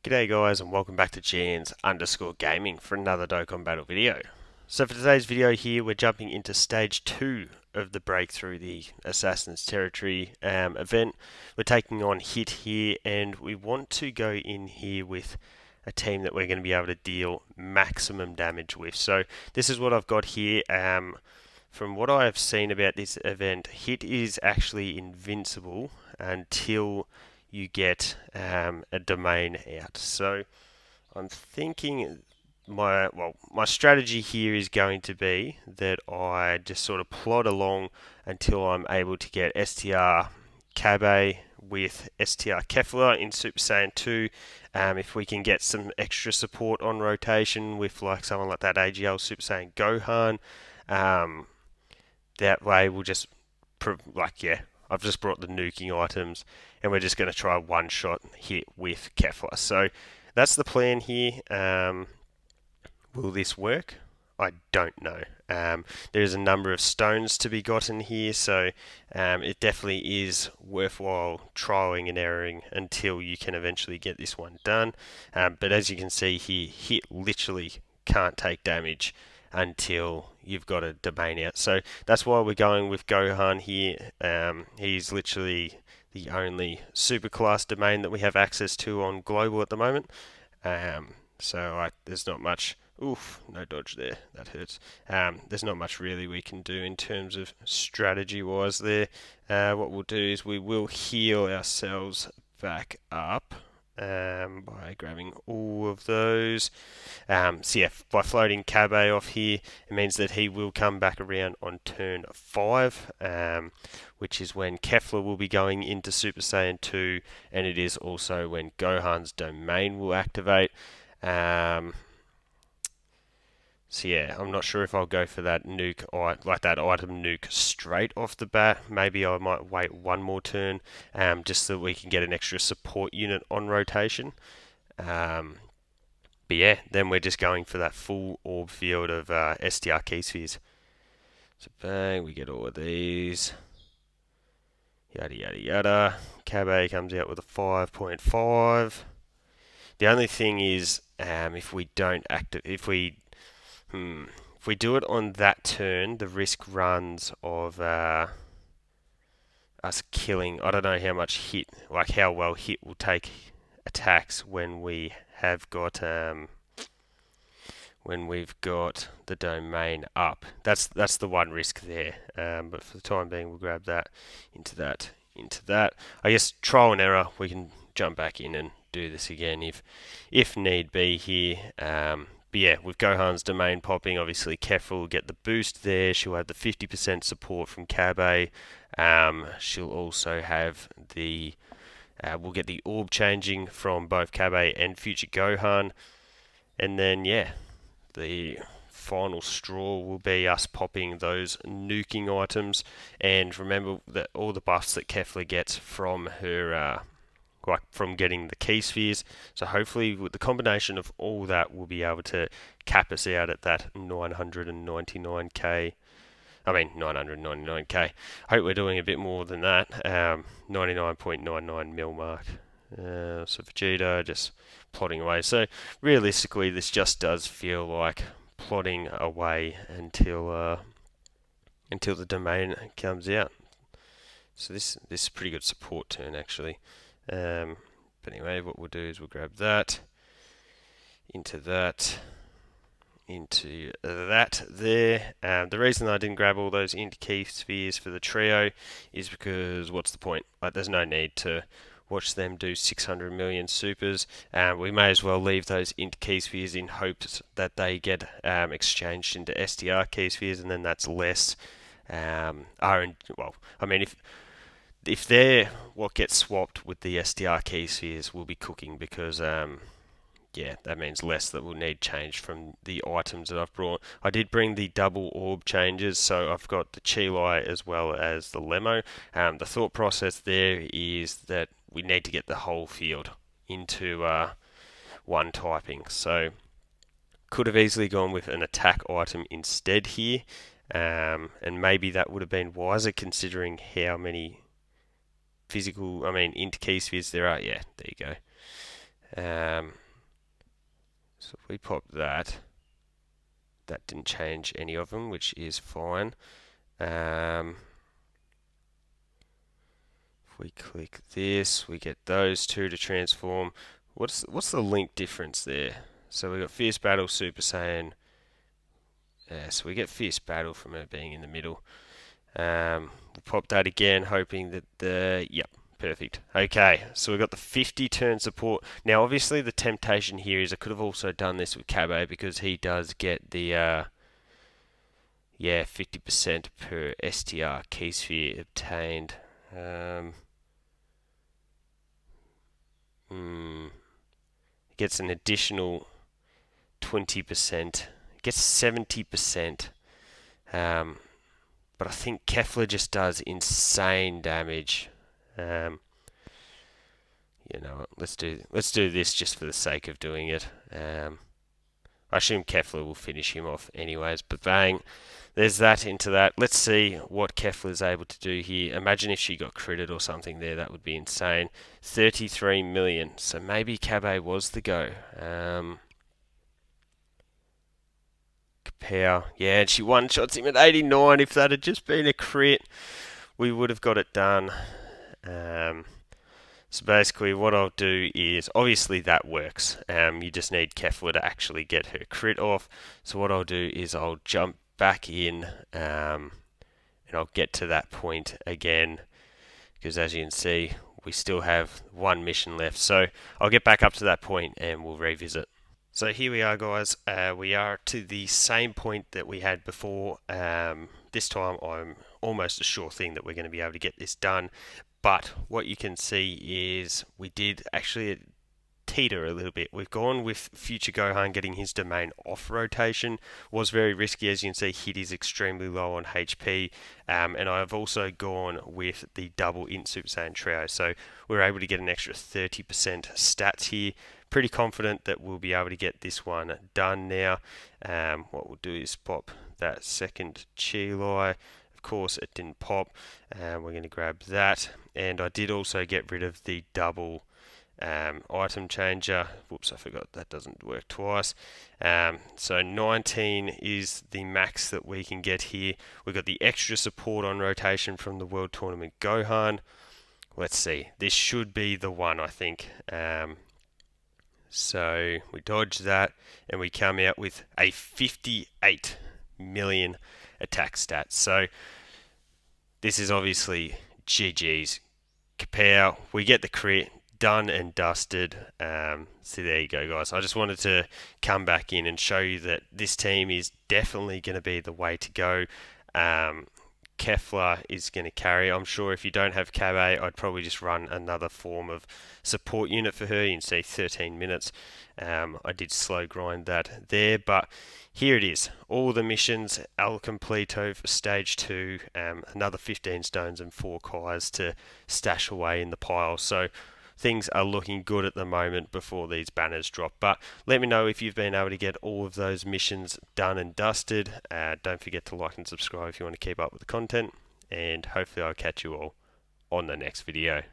G'day guys and welcome back to Jans_gaming for another Dokkan battle video. So for today's video here we're jumping into stage 2 of the breakthrough the Assassin's Territory event. We're taking on Hit here and we want to go in here with a team that we're going to be able to deal maximum damage with. So this is what I've got here. From what I have seen about this event, Hit is actually invincible until you get a domain out. So I'm thinking my strategy here is going to be that I just sort of plod along until I'm able to get STR Cabe with STR KEFLA in Super Saiyan 2. If we can get some extra support on rotation with like someone like that AGL Super Saiyan Gohan, that way we'll just I've just brought the nuking items and we're just going to try one shot hit with KEFLA. So that's the plan here. Will this work? I don't know. There's a number of stones to be gotten here, so it definitely is worthwhile trialing and erroring until you can eventually get this one done. But as you can see here, Hit literally can't take damage until you've got a domain out. So that's why we're going with Gohan here. He's literally the only superclass domain that we have access to on global at the moment. There's not much. Oof, no dodge there. That hurts. There's not much really we can do in terms of strategy-wise there. What we'll do is we will heal ourselves back up by grabbing all of those. So yeah, by floating Cabe off here, it means that he will come back around on turn 5, which is when KEFLA will be going into Super Saiyan 2, and it is also when Gohan's domain will activate. So yeah, I'm not sure if I'll go for that nuke, or like that item nuke straight off the bat. Maybe I might wait one more turn, just so that we can get an extra support unit on rotation. But yeah, then we're just going for that full orb field of STR key spheres. So bang, we get all of these. Yada yada yada. Cabe comes out with a 5.5. The only thing is, if we don't if we do it on that turn, the risk runs of us killing. I don't know how much Hit, like how well Hit will take attacks when we have got when we've got the domain up. That's the one risk there. But for the time being, we'll grab that into that. I guess trial and error. We can jump back in and do this again if need be here. But yeah, with Gohan's domain popping, obviously KEFLA will get the boost there. She'll have the 50% support from Cabe. She'll also have the we'll get the orb changing from both Cabe and future Gohan. And then yeah, the final straw will be us popping those nuking items. And remember that all the buffs that KEFLA gets from her from getting the key spheres. So hopefully with the combination of all that, we'll be able to cap us out at that 999k. I mean 999k. Hope we're doing a bit more than that. 99.99 mil mark. So Vegeta just plodding away. So realistically, this just does feel like plodding away until the domain comes out. So this is a pretty good support turn actually. But anyway, what we'll do is we'll grab that into that there. The reason I didn't grab all those into key spheres for the trio is because what's the point? Like, there's no need to watch them do 600 million supers. We may as well leave those into key spheres in hopes that they get exchanged into STR key spheres, and then that's less if they're what gets swapped with the STR key spheres, we'll be cooking because that means less that we'll need changed from the items that I've brought. I did bring the double orb changes, so I've got the Chilai as well as the Lemo. The thought process there is that we need to get the whole field into one typing. So could have easily gone with an attack item instead here, and maybe that would have been wiser considering how many into key spheres there are. Yeah, there you go. So if we pop that, that didn't change any of them, which is fine. If we click this, we get those two to transform. What's the link difference there? So we got Fierce Battle, Super Saiyan. So we get Fierce Battle from it being in the middle. We'll pop that again, hoping that yep, perfect. Okay, so we've got the 50 turn support. Now, obviously, the temptation here is I could have also done this with Cabe because he does get the 50% per STR key sphere obtained. Gets an additional 20%. Gets 70%. But I think KEFLA just does insane damage. You know what? Let's do this just for the sake of doing it. I assume KEFLA will finish him off anyways. But bang, there's that into that. Let's see what KEFLA is able to do here. Imagine if she got critted or something there. That would be insane. 33 million. So maybe Cabe was the go. Power. Yeah, and she one-shots him at 89. If that had just been a crit, we would have got it done. So basically what I'll do is, obviously that works. You just need KEFLA to actually get her crit off. So what I'll do is I'll jump back in and I'll get to that point again. Because as you can see, we still have one mission left. So I'll get back up to that point and we'll revisit. So here we are, guys. We are to the same point that we had before. This time I'm almost a sure thing that we're going to be able to get this done. But what you can see is we did actually teeter a little bit. We've gone with Future Gohan getting his domain off rotation. Was very risky, as you can see. Hit is extremely low on HP, and I've also gone with the double in Super Saiyan Trio, so we're able to get an extra 30% stats here. Pretty confident that we'll be able to get this one done now. What we'll do is pop that second Chilai. Of course, it didn't pop. We're going to grab that, and I did also get rid of the double item changer. Whoops, I forgot that doesn't work twice. So 19 is the max that we can get here. We've got the extra support on rotation from the World Tournament Gohan. Let's see. This should be the one, I think. So we dodge that and we come out with a 58 million attack stats. So this is obviously GG's. Kapow, we get the crit, done and dusted. So there you go, guys. I just wanted to come back in and show you that this team is definitely going to be the way to go. KEFLA is going to carry. I'm sure if you don't have Cabe, I'd probably just run another form of support unit for her. You can see 13 minutes. I did slow grind that there, but here it is. All the missions, El Completo for Stage 2, another 15 stones and 4 Kais to stash away in the pile. So things are looking good at the moment before these banners drop. But let me know if you've been able to get all of those missions done and dusted. Don't forget to like and subscribe if you want to keep up with the content. And hopefully I'll catch you all on the next video.